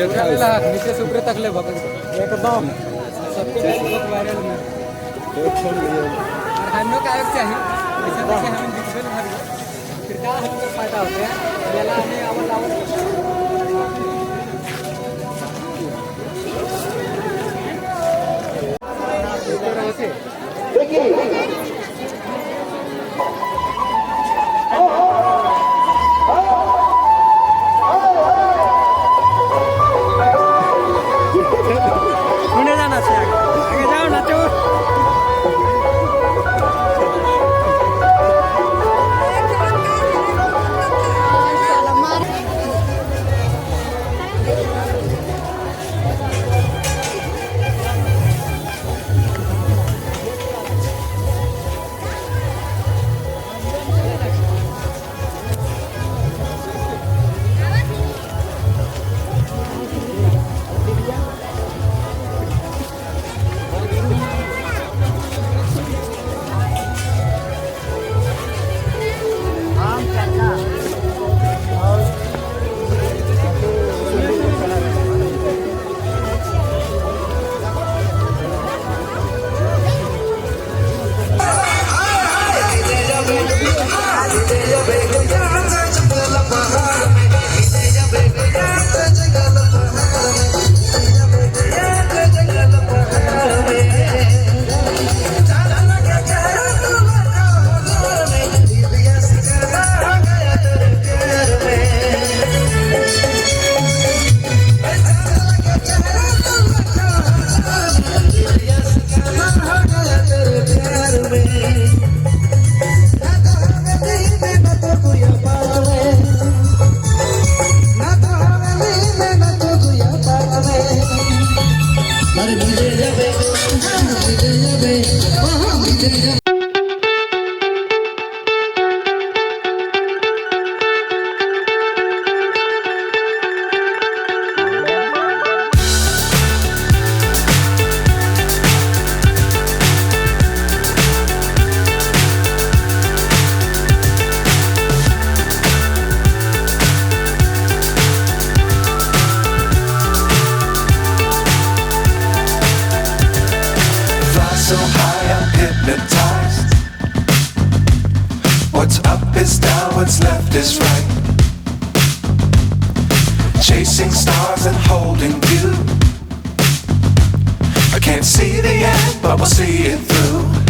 नीचे से ऊपर तक ले एकदम सबके फेसबुक वायरल में हम लोग का चाहिए ऐसे देखे हम दिखबे न हर फिर का हमको फायदा होता है मेला में आवल आवल देखिए chasing stars and holding you. I can't see the end, but we'll see it through.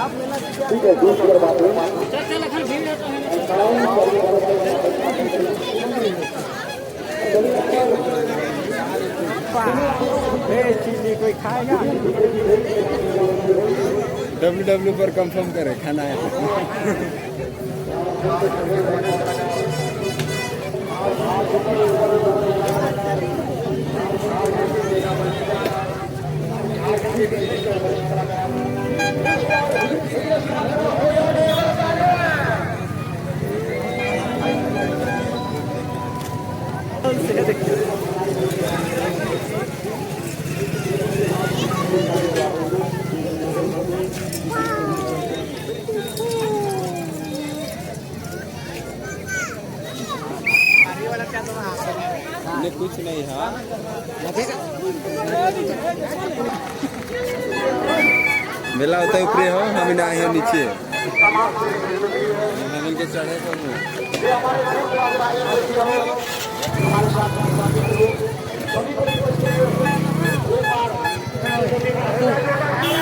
आप मेला से क्या ठीक है, दूसरी बात है चल अखन भीड़ है तो है चिल्ली कोई खाएगा www पर कंफर्म करें खाना है नहीं कुछ नहीं है मेला होता है ऊपरे हो हम ना आए नीचे हम इनके चढ़े तो